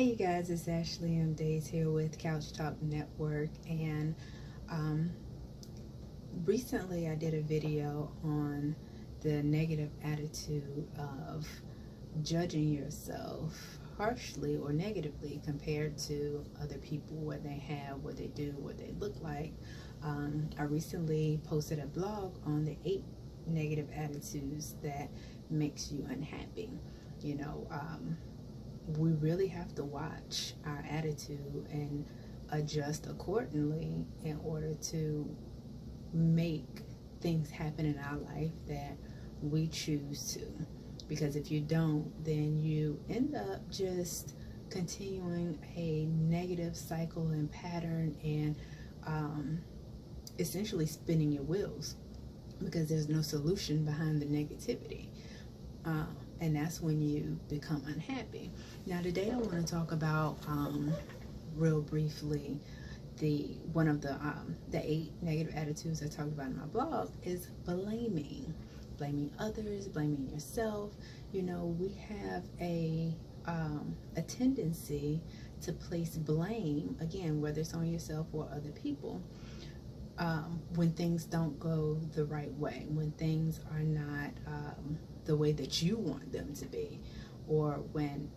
Hey you guys, it's Ashley M. Days here with Couch Talk Network, and um, recently I did a video on the negative attitude of judging yourself harshly or negatively compared to other people, what they have, what they do, what they look like. I recently posted a blog on the 8 negative attitudes that makes you unhappy. You know, we really have to watch our attitude and adjust accordingly in order to make things happen in our life that we choose to. Because if you don't, then you end up just continuing a negative cycle and pattern, and essentially spinning your wheels because there's no solution behind the negativity. Uh, and that's when you become unhappy. Now, today I want to talk about real briefly the one of the 8 negative attitudes I talked about in my blog is blaming others, blaming yourself. You know, we have a tendency to place blame, again, whether it's on yourself or other people, when things don't go the right way, when things are not the way that you want them to be, or when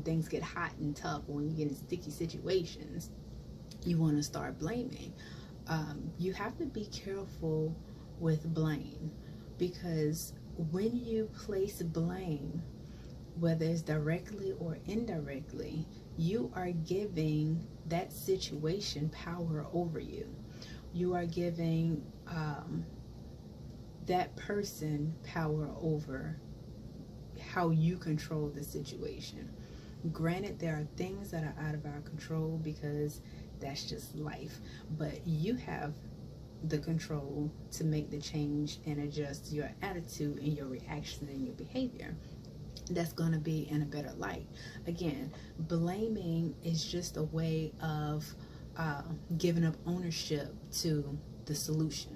things get hot and tough, or when you get in sticky situations, you want to start blaming. You have to be careful with blame, because when you place blame, whether it's directly or indirectly, you are giving that situation power over you. You are giving that person power over how you control the situation. Granted, there are things that are out of our control because that's just life, but you have the control to make the change and adjust your attitude and your reaction and your behavior that's going to be in a better light. Again, blaming is just a way of giving up ownership to the solution.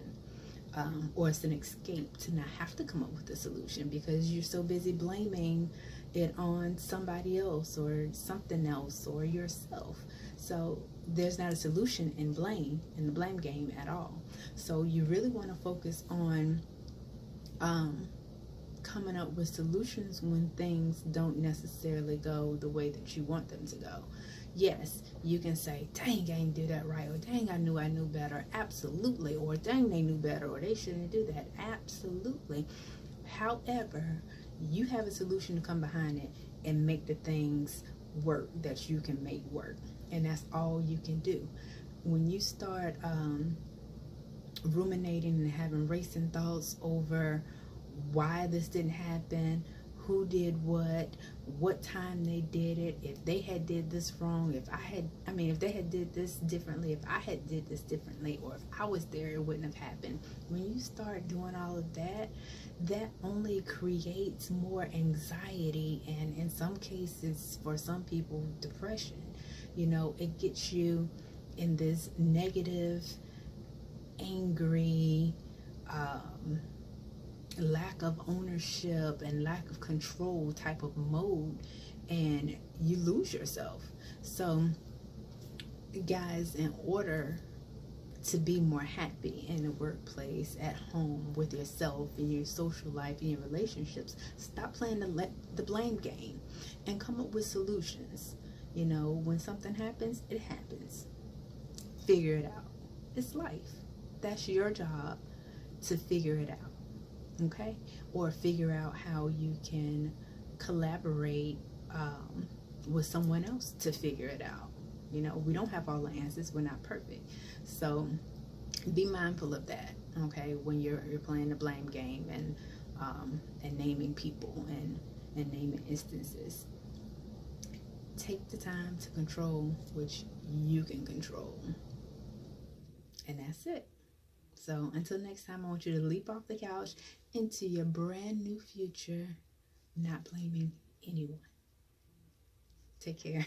Or it's an escape to not have to come up with a solution because you're so busy blaming it on somebody else or something else or yourself. So there's not a solution in the blame game at all. So you really want to focus on coming up with solutions when things don't necessarily go the way that you want them to go. Yes, you can say, dang, I didn't do that right, or dang, I knew better. Absolutely. Or dang, they knew better, or they shouldn't do that. Absolutely. However, you have a solution to come behind it and make the things work that you can make work. And that's all you can do. When you start ruminating and having racing thoughts over why this didn't happen, who did what time they did it, if they had did this wrong, if they had did this differently, if I had did this differently, or if I was there, it wouldn't have happened. When you start doing all of that, that only creates more anxiety, and in some cases, for some people, depression. You know, it gets you in this negative, angry, lack of ownership and lack of control type of mode, and you lose yourself. So guys, in order to be more happy in the workplace, at home, with yourself, in your social life, in your relationships, stop playing the blame game and come up with solutions. You know, when something happens, it happens. Figure it out. It's life. That's your job, to figure it out. Okay? Or figure out how you can collaborate with someone else to figure it out. You know, we don't have all the answers. We're not perfect. So be mindful of that, okay, when you're playing the blame game and naming people and naming instances. Take the time to control what you can control. And that's it. So until next time, I want you to leap off the couch into your brand new future, not blaming anyone. Take care.